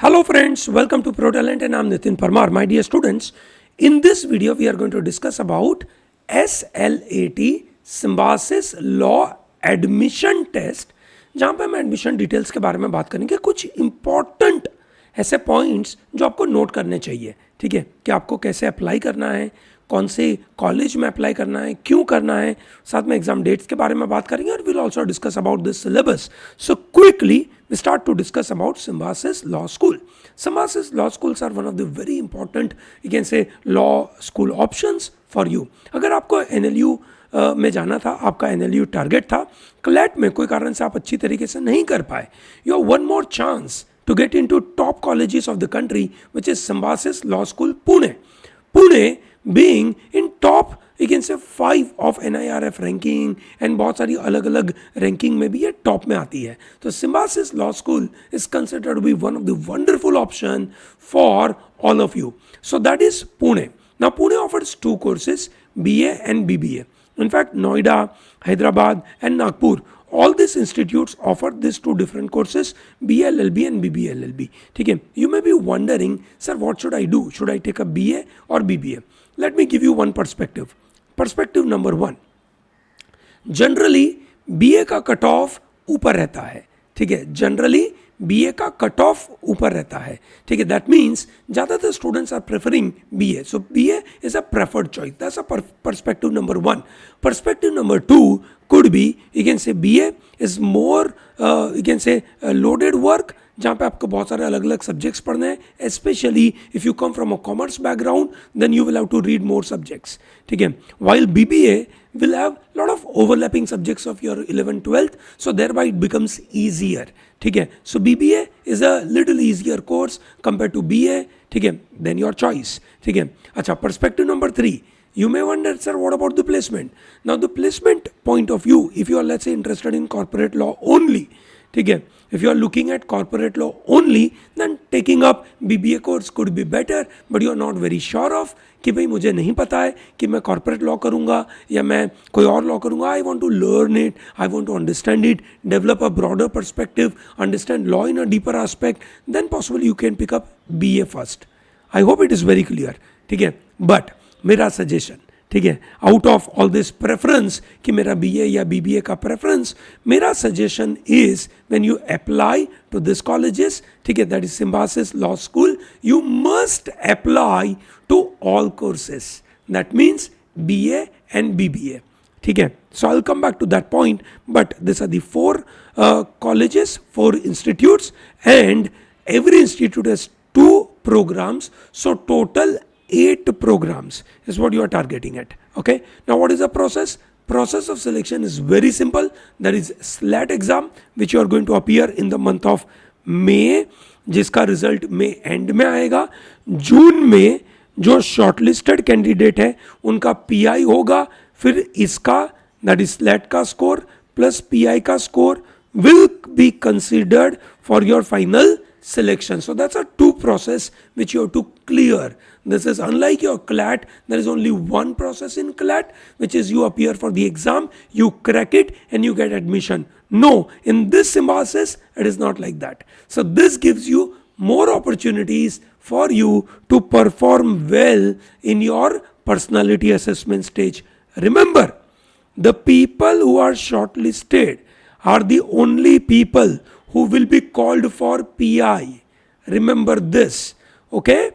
Hello friends, welcome to ProTalent and I'm Nitin Parmar. My dear students, in this video we are going to discuss about SLAT Symbiosis Law Admission Test, जहाँ पे हम admission details के बारे में बात करेंगे. कुछ important ऐसे पॉइंट्स जो आपको नोट करने चाहिए, ठीक है, कि आपको कैसे अप्लाई करना है, कौन से कॉलेज में अप्लाई करना है, क्यों करना है, साथ में एग्जाम डेट्स के बारे में बात करेंगे और will also discuss about this syllabus. So quickly we start to discuss about Symbiosis Law School. Symbiosis Law Schools are one of the very important, you can say, law school options for you. अगर आपको NLU में जाना था, आपका NLU target था, CLAT में कोई कारण से आप अच्छी तरीके से नहीं कर पाए, you have one more chance to get into top colleges of the country, which is Symbiosis Law School, Pune. Pune being in top, you can say 5 of NIRF ranking and बहुत सारी अलग अलग रैंकिंग में भी ये top में आती है. तो Symbiosis Law School is considered to be one of the wonderful option for all of you. So that is Pune. Now Pune offers 2 courses, BA and BBA. In fact, Noida, Hyderabad and Nagpur, all these institutes offer these 2 different courses, BA LLB and BBA LLB. ठीक है, you may be wondering, sir, what should I do? Should I take a BA or BBA? Let me give you one perspective. Perspective number 1, generally BA का cut off ऊपर रहता है, ठीक है, generally BA का cut off ऊपर रहता है, ठीक है. दैट मीन्स ज़्यादातर students are preferring BA, so BA is a preferred choice. That's a perspective number 1. Perspective number 2 could be, you can say BA is more, you can say loaded work, जहाँ पे आपको बहुत सारे अलग अलग subjects पढ़ने हैं. Specially if you come from a commerce background then you will have to read more subjects, ठीक है. While BBA will have lot of overlapping subjects of your 11th 12th, so thereby it becomes easier, ठीक है. So BBA is a little easier course compared to BA, ठीक है, then your choice, ठीक है. अच्छा, perspective number 3, you may wonder, sir, what about the placement? Now the placement point of view, if you are, let's say, interested in corporate law only, ठीक है, if you are looking at corporate law only, then taking up BBA course could be better, but you are not very sure of कि भाई मुझे नहीं पता है कि मैं कॉर्पोरेट लॉ करूँगा या मैं कोई और लॉ करूँगा. I want to learn it, I want to understand it, develop a broader perspective, understand law in a deeper aspect, then possible you can pick up BA first. I hope it is very clear, ठीक है. But मेरा suggestion, ठीक है, out of all this preference कि मेरा BA या BBA का preference, मेरा suggestion is when you apply to this colleges, ठीक है, that is Symbiosis Law School, you must apply to all courses. That means BA and BBA, ठीक है. So I'll come back to that point, but these are the 4 colleges, 4 institutes, and every institute has 2 programs, so total 8 programs is what you are targeting at. Okay, now what is the process of selection is very simple. There is SLAT exam which you are going to appear in the month of May, जिसका result May and में आएगा. जून में जो shortlisted candidate है उनका PI होगा, फिर इसका दैट इज SLAT का स्कोर प्लस PI का score will be considered for your final selection. So that's a 2 process which you have to clear. This is unlike your CLAT. There is only one process in CLAT, which is you appear for the exam, you crack it and you get admission. No, in this Symbiosis, it is not like that. So this gives you more opportunities for you to perform well in your personality assessment stage. Remember, the people who are shortlisted are the only people who will be called for PI. Remember this, okay?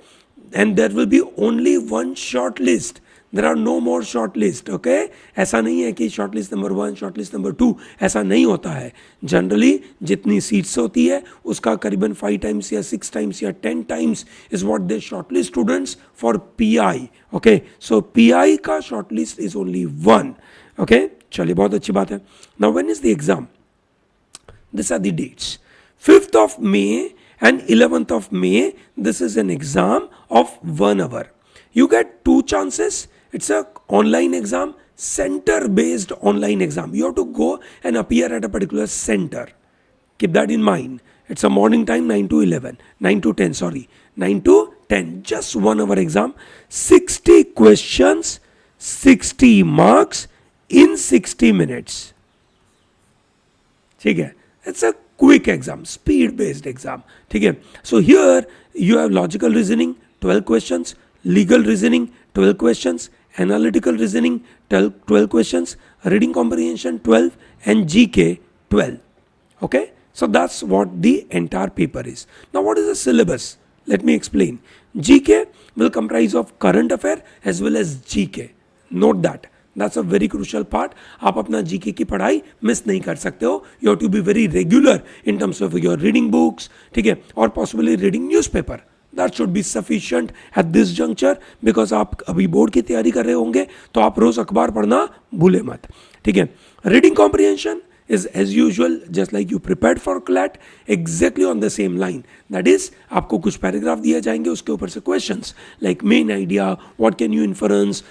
And there will be only one short list. There are no more short list, okay? ऐसा नहीं है कि short list number 1, short list number 2, ऐसा नहीं होता है. Generally जितनी seats होती है उसका करीबन 5 times या 6 times या 10 times is what they shortlist students for PI, okay? So PI का shortlist is only 1, okay? चलिए, बहुत अच्छी बात है. Now when is the exam? These are the dates. 5th of May and 11th of May, this is an exam of 1 hour. You get 2 chances. It's a online exam, center-based online exam. You have to go and appear at a particular center. Keep that in mind. It's a morning time, 9 to 11. 9 to 10, sorry. 9 to 10. Just 1 hour exam. 60 questions, 60 marks in 60 minutes. ठीक है. It's a quick exam, speed based exam, ठीक है. So here you have logical reasoning 12 questions, legal reasoning 12 questions, analytical reasoning 12 questions, reading comprehension 12, and GK 12. Okay, so that's what the entire paper is. Now what is the syllabus? Let me explain. GK will comprise of current affair as well as GK. Note that. That's a very crucial part. आप अपना GK की पढ़ाई miss नहीं कर सकते हो. You have to be very regular in terms of your reading books, ठीक है, और possibly reading newspaper. That should be sufficient at this juncture, because आप अभी बोर्ड की तैयारी कर रहे होंगे तो आप रोज अखबार पढ़ना भूले मत, ठीक है. Reading comprehension is as usual, just like you prepared for CLAT, exactly on the same line. That is, आपको कुछ पैराग्राफ दिए जाएंगे, उसके ऊपर से questions like main idea, what can you inference,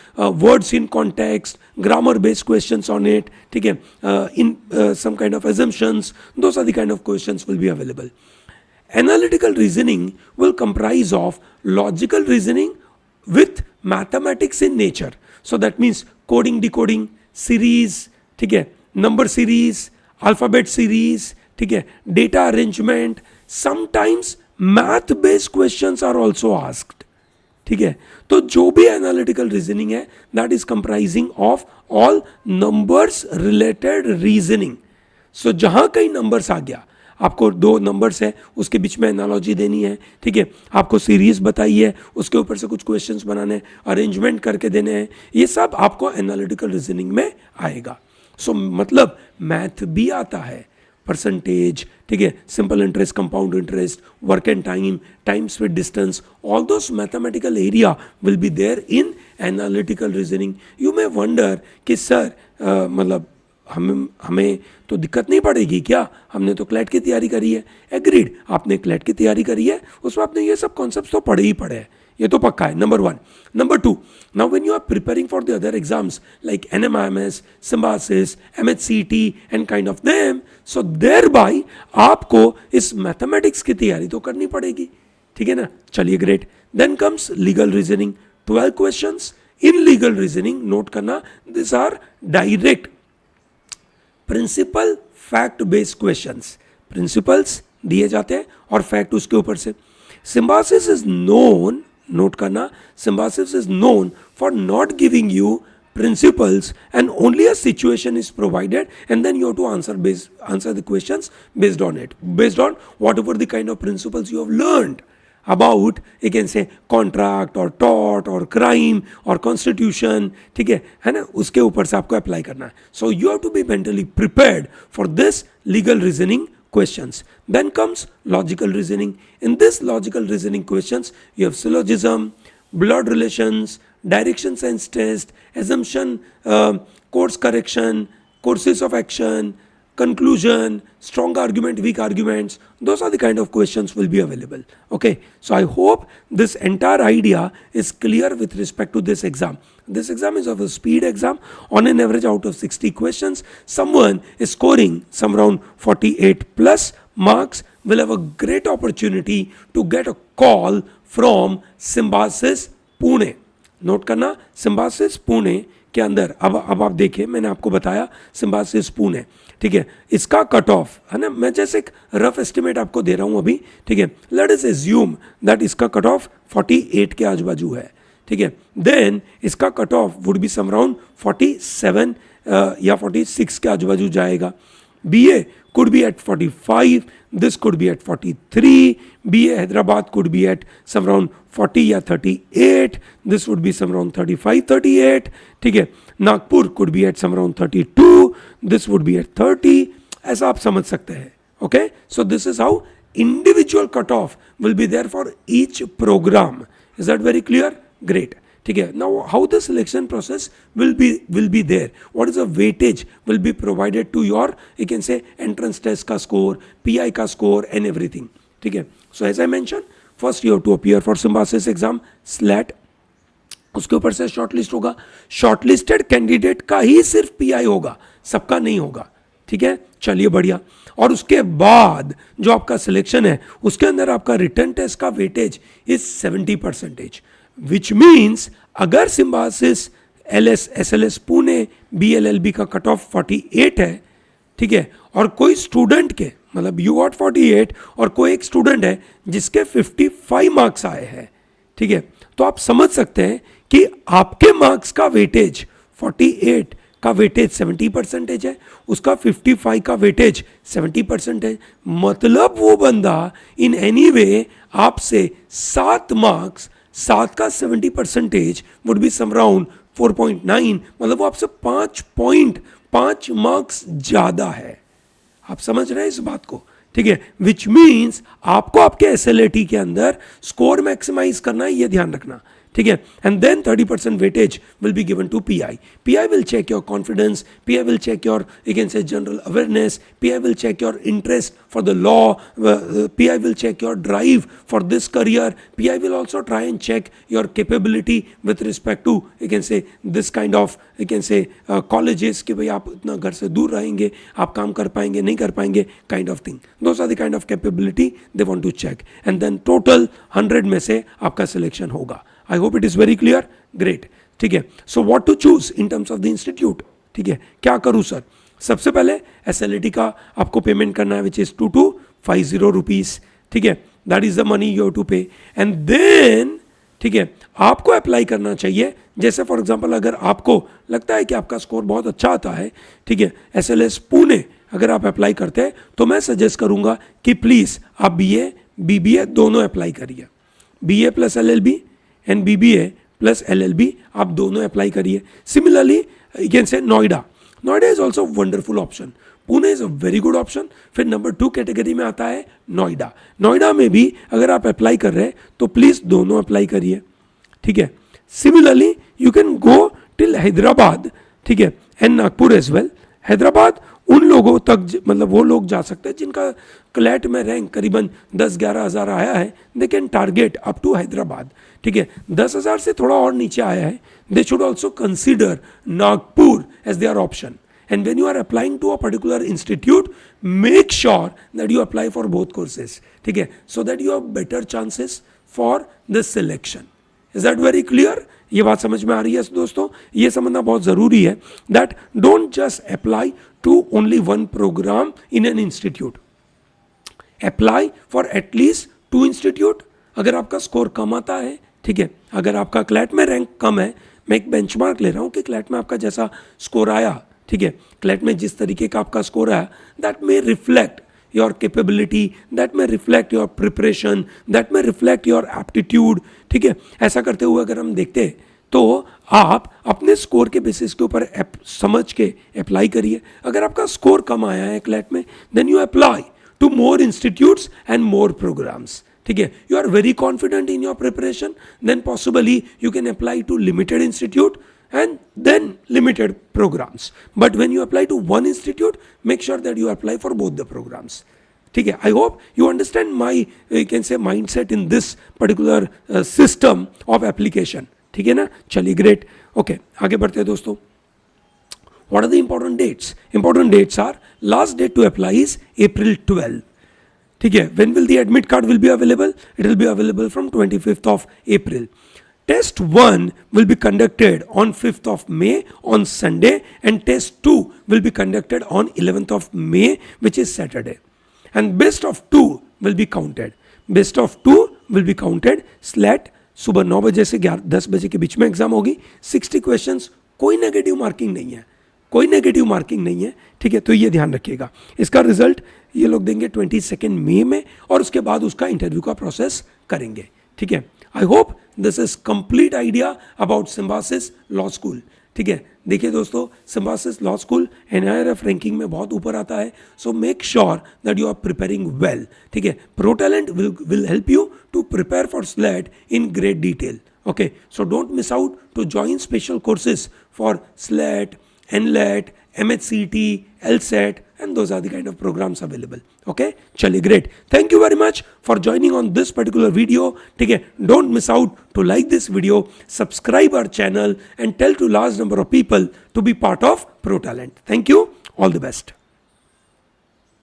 words in context, grammar based questions on it, ठीक है, in some kind of assumptions. Those are the kind of questions will be available. Analytical reasoning will comprise of logical reasoning with mathematics in nature. So that means coding, decoding, series, ठीक है, number series, alphabet series, ठीक है, data arrangement, sometimes math based questions are also asked, ठीक है. तो जो भी analytical reasoning है that is comprising of all numbers related reasoning. So जहां कहीं नंबर्स आ गया, आपको दो नंबर्स है उसके बीच में एनालॉजी देनी है, ठीक है, आपको सीरीज बताई है, उसके ऊपर से कुछ क्वेश्चंस बनाने, अरेंजमेंट करके देने हैं, ये सब आपको एनालिटिकल रीजनिंग में आएगा. सो मतलब मैथ भी आता है, परसेंटेज, ठीक है, simple interest, compound interest, work and time, time speed distance, all those mathematical area will be there in analytical reasoning. You may wonder कि सर मतलब हमें तो दिक्कत नहीं पड़ेगी क्या, हमने तो क्लैट की तैयारी करी है. एग्रीड, आपने क्लैट की तैयारी करी है, उसमें आपने ये सब कॉन्सेप्ट्स तो पढ़े ही पढ़े हैं, ये तो पक्का है. Number 1. Number 2, now when you are preparing for the other exams like NMIMS, Symbiosis, MHCT and kind of them, so thereby आपको इस मैथमेटिक्स की तैयारी तो करनी पड़ेगी, ठीक है ना. चलिए, great. Then comes legal reasoning, 12 questions. In legal reasoning note करना, this are direct principle fact based questions. Principles दिए जाते हैं और फैक्ट उसके ऊपर से. Symbiosis is known, note करना, symbiosis is known for not giving you principles and only a situation is provided and then you have to answer the questions based on it, based on whatever the kind of principles you have learned about, you can say contract or tort or crime or constitution, ठीक है ना, उसके ऊपर से आपको apply करना है. So you have to be mentally prepared for this legal reasoning questions. Then comes logical reasoning. In this logical reasoning questions, you have syllogism, blood relations, direction sense test, assumption, course correction, courses of action, conclusion, strong argument, weak arguments. Those are the kind of questions will be available. Okay, so I hope this entire idea is clear with respect to this exam. This exam is of a speed exam. On an average, out of 60 questions, someone is scoring some around 48 plus marks will have a great opportunity to get a call from Symbiosis Pune. Note करना, Symbiosis Pune के अंदर अब आप देखिए, मैंने आपको बताया Symbiosis Pune, ठीक है, इसका कट ऑफ है ना, मैं जैसे एक रफ एस्टिमेट आपको दे रहा हूँ अभी, ठीक है. लेट अस अज्यूम दैट इसका कट ऑफ 48 के आजू बाजू है, ठीक है. देन इसका cut off would be some around 47 या 46 के आजू बाजू जाएगा. BA could be at 45, this could be at 43, BA Hyderabad could be at some around 40 या 38, this would be some around 35, 38, ठीक है. Nagpur could be at some around 32, this would be at 30, ऐसा आप समझ सकते हैं. Okay, so this is how individual cutoff will be there for each program. Is that very clear? Great. ठीक है. Now how the selection process will be there, what is the weightage will be provided to your, you can say entrance test का score, PI का score and everything, ठीक है. So as I mentioned, first you have to appear for Symbiosis exam, SLAT, उसके ऊपर से shortlist होगा. Shortlisted candidate का ही सिर्फ PI होगा, सबका नहीं होगा, ठीक है. चलिए, बढ़िया. और उसके बाद जो आपका सिलेक्शन है उसके अंदर आपका रिटर्न टेस्ट का वेटेज इज 70%, विच मीन्स अगर Symbiosis LS SLS Pune BLLB का कट ऑफ 48 है, ठीक है, और कोई स्टूडेंट के मतलब यू गॉट 48 और कोई एक स्टूडेंट है जिसके 55 मार्क्स आए हैं, ठीक है, तो आप समझ सकते हैं कि आपके मार्क्स का वेटेज 48 का वेटेज 70% है, उसका 55 का वेटेज 70% है, मतलब वो बंदा इन एनी वे आपसे 7 मार्क्स, 7 का 70% वुड बी सम अराउंड 4.9, मतलब वो आपसे 5.5 मार्क्स ज्यादा है। आप समझ रहे हैं इस बात को, ठीक है, विच मीन्स आपको आपके SLAT के अंदर स्कोर मैक्सिमाइज करना है, ये ध्यान रखना, ठीक है, and then 30% weightage will be given to PI. PI will check your confidence, PI will check your, you can say, general awareness, PI will check your interest for the law, PI will check your drive for this career, PI will also try and check your capability with respect to, you can say, this kind of, you can say, colleges, कि भाई आप इतना घर से दूर रहेंगे, आप काम कर पाएंगे नहीं कर पाएंगे, kind of thing. Those are the kind of capability they want to check, and then total 100 में से आपका selection होगा. I hope it is very clear. Great. ठीक है, so what to choose in terms of the institute, ठीक है, क्या करूं सर? सबसे पहले SLAT का आपको पेमेंट करना है, विच इज 2250 रुपीज, ठीक है, that is the money you have to pay, and then, ठीक है, आपको अप्लाई करना चाहिए। जैसे फॉर एग्जांपल अगर आपको लगता है कि आपका स्कोर बहुत अच्छा आता है, ठीक है, SLS पुणे अगर आप अप्लाई करते हैं, तो मैं सजेस्ट करूंगा कि प्लीज आप BA BBA दोनों अप्लाई करिए, BA plus LLB and BBA plus LLB आप दोनों अप्लाई करिए। Similarly you can say Noida is also wonderful option, Pune is a very good option. फिर नंबर 2 कैटेगरी में आता है नोएडा में भी अगर आप अप्लाई कर रहे हैं तो प्लीज दोनों अप्लाई करिए, ठीक है। Similarly you can go till Hyderabad, ठीक है, and Nagpur as well. Hyderabad उन लोगों तक, मतलब वो लोग जा सकते हैं जिनका क्लैट में रैंक करीबन 10-11 हज़ार आया है, they can target up to Hyderabad, ठीक है। 10,000 से थोड़ा और नीचे आया है, they should also consider Nagpur as their option. And when you are applying to a particular institute, make sure that you apply for both courses, ठीक है, so that you have better chances for the selection. Is that very clear? ये बात समझ में आ रही है दोस्तों? ये समझना बहुत ज़रूरी है that don't just apply to only one program in an institute. Apply for at least 2 institute. अगर आपका स्कोर कम आता है, ठीक है, अगर आपका क्लैट में रैंक कम है, मैं एक बेंचमार्क ले रहा हूँ कि क्लैट में आपका जैसा स्कोर आया, ठीक है, क्लैट में जिस तरीके का आपका स्कोर आया, that may reflect your capability, that में रिफ्लेक्ट योर प्रिपरेशन, दैट में रिफ्लेक्ट योर एप्टीट्यूड, ठीक है। ऐसा करते हुए अगर हम देखते हैं तो आप अपने स्कोर के बेसिस के ऊपर समझ के अप्लाई करिए। अगर आपका स्कोर कम आया है क्लैट में, then you apply to more institutes and more programmes, ठीक है। You are very confident in your preparation, then possibly you can apply to limited institute and then limited programs. But when you apply to one institute, make sure that you apply for both the programs. ठीक है, I hope you understand my, you can say, mindset in this particular system of application. ठीक है ना, चलिए great. Okay, आगे बढ़ते हैं दोस्तों. What are the important dates? Important dates are, last date to apply is April 12. ठीक है, when will the admit card will be available? It will be available from 25th of April. Test 1 will be conducted on 5th of May on Sunday, and test 2 will be conducted on 11th of May, which is Saturday. And best of 2 will be counted. Best of 2 will be counted. SLAT सुबह 9 बजे से 10 बजे के बीच में exam होगी। 60 questions, कोई negative marking नहीं है, कोई नेगेटिव मार्किंग नहीं है, ठीक है, तो ये ध्यान रखिएगा। इसका रिजल्ट ये लोग देंगे 22 मई में, और उसके बाद उसका इंटरव्यू का प्रोसेस करेंगे, ठीक है। I hope this is complete idea about Symbiosis Law School, ठीक है। देखिए दोस्तों, Symbiosis Law School NIRF ranking में बहुत ऊपर आता है, so make sure that you are preparing well, ठीक है। ProTalent will help you to prepare for SLAT in great detail, okay, so don't miss out to join special courses for SLAT, NLAT, MHCT, LSAT, and those are the kind of programs available. Okay, chali great. Thank you very much for joining on this particular video. ठीक है, don't miss out to like this video, subscribe our channel, and tell to large number of people to be part of ProTalent. Thank you. All the best.